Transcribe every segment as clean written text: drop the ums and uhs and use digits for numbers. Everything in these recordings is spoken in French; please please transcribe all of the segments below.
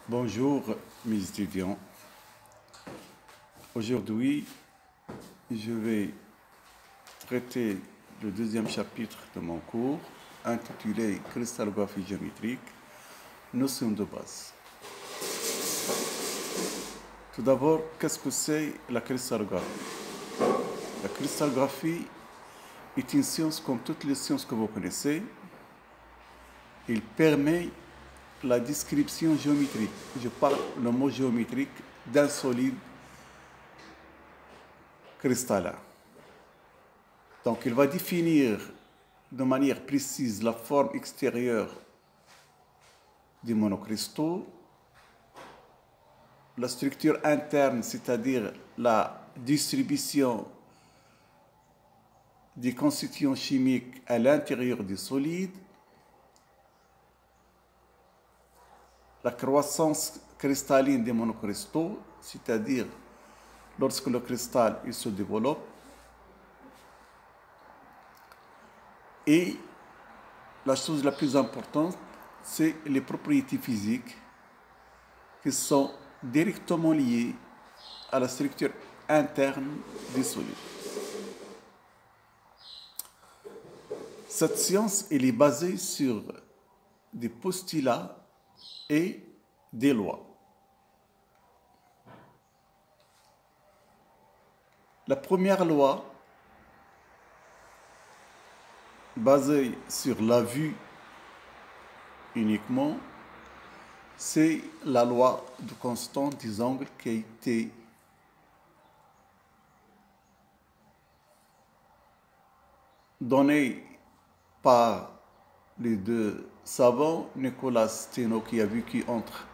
Bonjour mes étudiants. Aujourd'hui, je vais traiter le deuxième chapitre de mon cours intitulé Cristallographie géométrique, notion de base. Tout d'abord, qu'est-ce que c'est la cristallographie? La cristallographie est une science comme toutes les sciences que vous connaissez. Il permet la description géométrique. Je parle le mot géométrique d'un solide cristallin. Donc, il va définir de manière précise la forme extérieure des monocristaux, la structure interne, c'est-à-dire la distribution des constituants chimiques à l'intérieur du solide, la croissance cristalline des monocristaux, c'est-à-dire lorsque le cristal il se développe, et la chose la plus importante, c'est les propriétés physiques qui sont directement liées à la structure interne du solide. Cette science elle est basée sur des postulats et des lois. La première loi, basée sur la vue uniquement, c'est la loi de constante des angles qui a été donnée par les deux savants, Nicolas Steno qui a vécu entre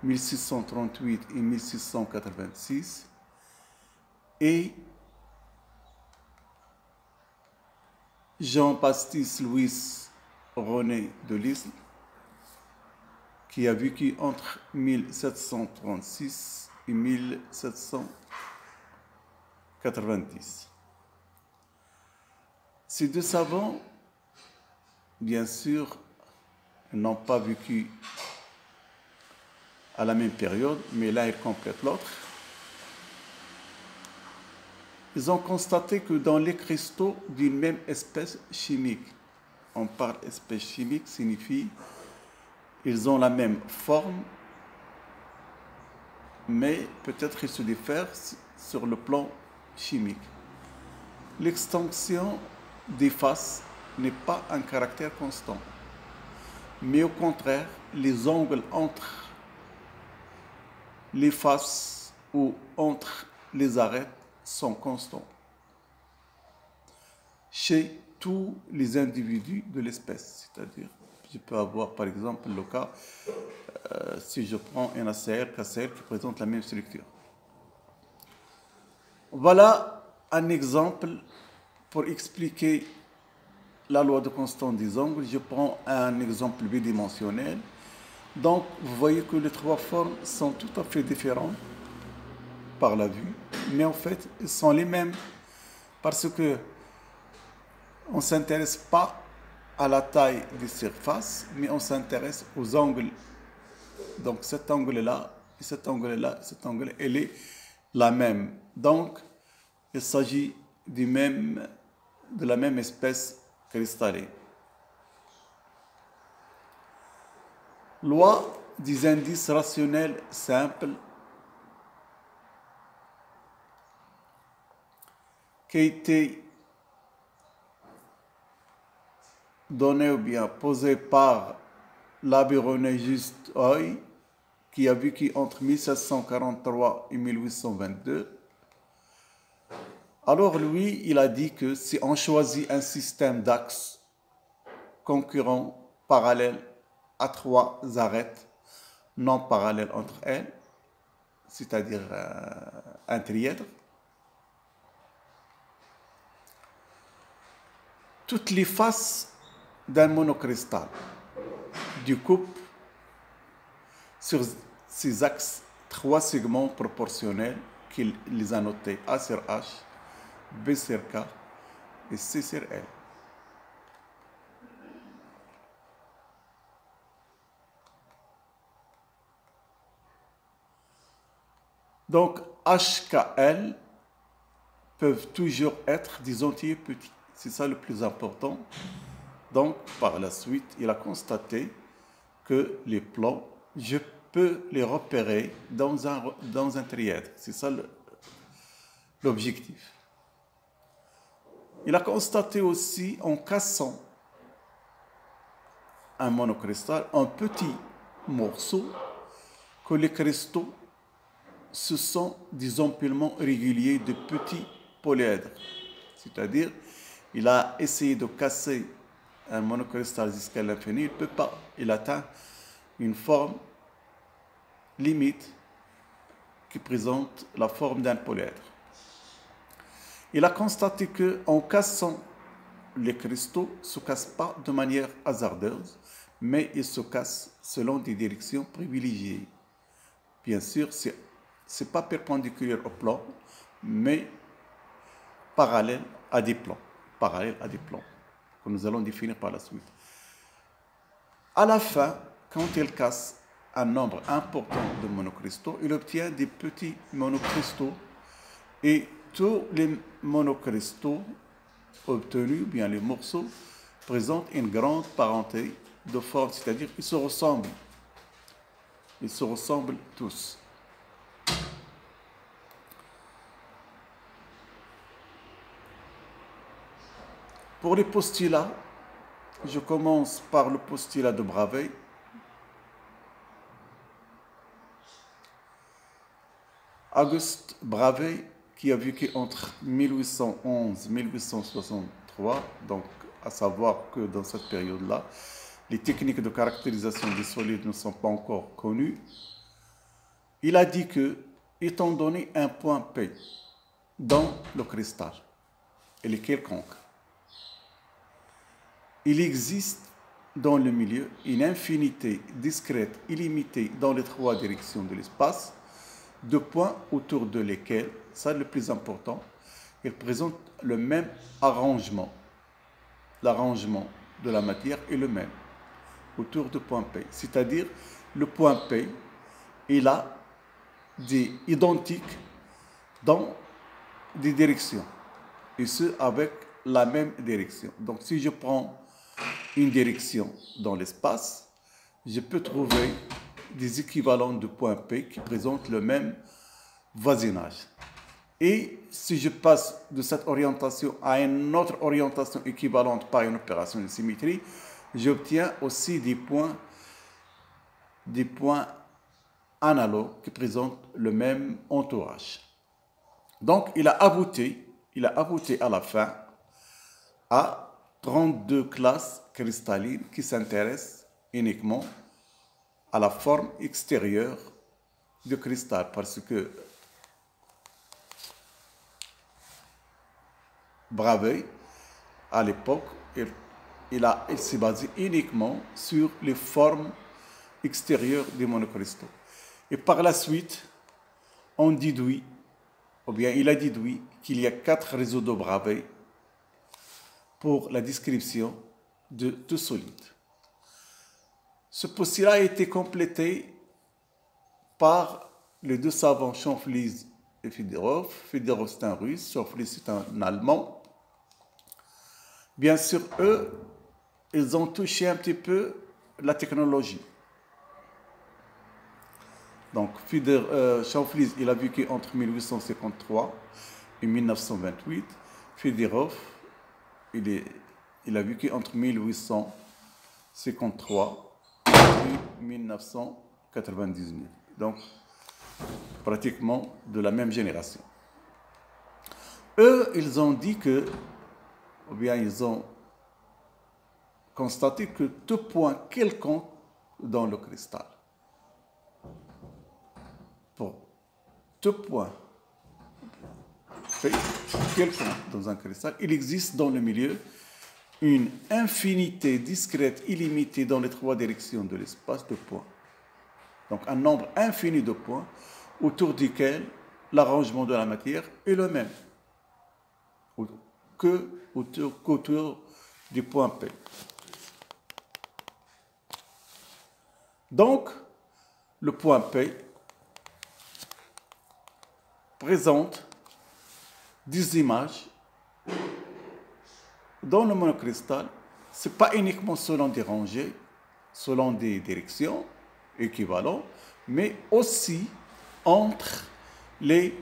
1638 et 1686, et Jean-Baptiste Louis René de Lisle qui a vécu entre 1736 et 1790. Ces deux savants, bien sûr, n'ont pas vécu à la même période, mais l'un il complète l'autre. Ils ont constaté que dans les cristaux d'une même espèce chimique, on parle espèce chimique, signifie ils ont la même forme, mais peut-être ils se diffèrent sur le plan chimique. L'extension des faces n'est pas un caractère constant, mais au contraire, les angles entre les faces ou entre les arêtes sont constants chez tous les individus de l'espèce. C'est-à-dire, je peux avoir par exemple le cas, si je prends un ACR, KCR qui présente la même structure. Voilà un exemple pour expliquer la loi de constante des angles. Je prends un exemple bidimensionnel. Donc, vous voyez que les trois formes sont tout à fait différentes par la vue, mais en fait, elles sont les mêmes parce que on ne s'intéresse pas à la taille des surfaces, mais on s'intéresse aux angles. Donc, cet angle-là, et cet angle-là, et cet angle, elle est la même. Donc, il s'agit de la même espèce cristalline. Loi des indices rationnels simples qui a été donnée ou bien posée par l'abbé René Juste-Oeil, qui a vécu entre 1743 et 1822. Alors lui, il a dit que si on choisit un système d'axes concurrents parallèles à trois arêtes non parallèles entre elles, c'est-à-dire un trièdre, toutes les faces d'un monocristal découpent sur ces axes trois segments proportionnels qu'il les a notés A sur H, B sur K et C sur L. Donc, HKL peuvent toujours être des entiers petits. C'est ça le plus important. Donc, par la suite, il a constaté que les plans, je peux les repérer dans un trièdre. C'est ça l'objectif. Il a constaté aussi, en cassant un monocristal, un petit morceau, que les cristaux, ce sont des empilements réguliers de petits polyèdres. C'est-à-dire, il a essayé de casser un monocristal jusqu'à l'infini, il ne peut pas. Il atteint une forme limite qui présente la forme d'un polyèdre. Il a constaté qu'en cassant les cristaux ne se cassent pas de manière hasardeuse, mais ils se cassent selon des directions privilégiées. Bien sûr, ce n'est pas perpendiculaire au plan, mais parallèle à des plans. Parallèle à des plans, que nous allons définir par la suite. À la fin, quand il casse un nombre important de monocristaux, il obtient des petits monocristaux et tous les monocristaux obtenus, bien les morceaux, présentent une grande parenté de forme, c'est-à-dire qu'ils se ressemblent. Ils se ressemblent tous. Pour les postulats, je commence par le postulat de Bravais. Auguste Bravais, qui a vécu entre 1811 et 1863, donc à savoir que dans cette période-là, les techniques de caractérisation des solides ne sont pas encore connues, il a dit que, étant donné un point P dans le cristal, il est quelconque, il existe dans le milieu une infinité discrète, illimitée dans les trois directions de l'espace, de points autour de lesquels, ça le plus important, ils présentent le même arrangement. L'arrangement de la matière est le même autour de point P. C'est-à-dire, le point P, il a des identiques dans des directions, et ce avec la même direction. Donc, si je prends une direction dans l'espace, je peux trouver des équivalents de points P qui présentent le même voisinage. Et si je passe de cette orientation à une autre orientation équivalente par une opération de symétrie, j'obtiens aussi des points analogues qui présentent le même entourage. Donc, il a abouti à la fin à 32 classes cristallines qui s'intéressent uniquement à la forme extérieure du cristal, parce que Bravais, à l'époque, il s'est basé uniquement sur les formes extérieures des monocristaux. Et par la suite, on déduit, ou bien il a déduit qu'il y a 4 réseaux de Bravais pour la description de tout solide. Ce postulat a été complété par les deux savants Schonflies et Fedorov. Fedorov c'est un russe, Schonflies c'est un allemand. Bien sûr, eux, ils ont touché un petit peu la technologie. Donc, Schonflies, il a vécu entre 1853 et 1928. Fedorov, il a vécu entre 1853 et 1999. Donc, pratiquement de la même génération. Eux, ils ont dit que, ou bien ils ont constaté que tout point quelconque dans le cristal, pour tout point quelconque dans un cristal, il existe dans le milieu une infinité discrète, illimitée dans les trois directions de l'espace de points. Donc un nombre infini de points autour duquel l'arrangement de la matière est le même qu'autour du point P. Donc, le point P présente des images dans le monocristal. Ce n'est pas uniquement selon des rangées, selon des directions équivalentes, mais aussi entre les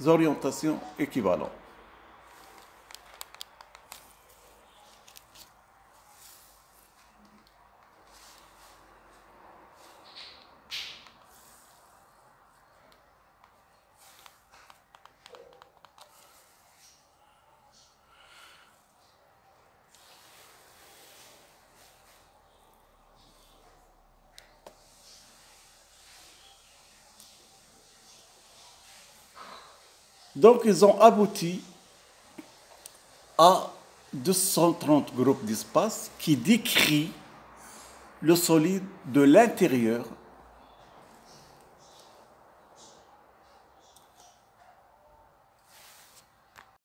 orientations équivalentes. Donc, ils ont abouti à 230 groupes d'espace qui décrit le solide de l'intérieur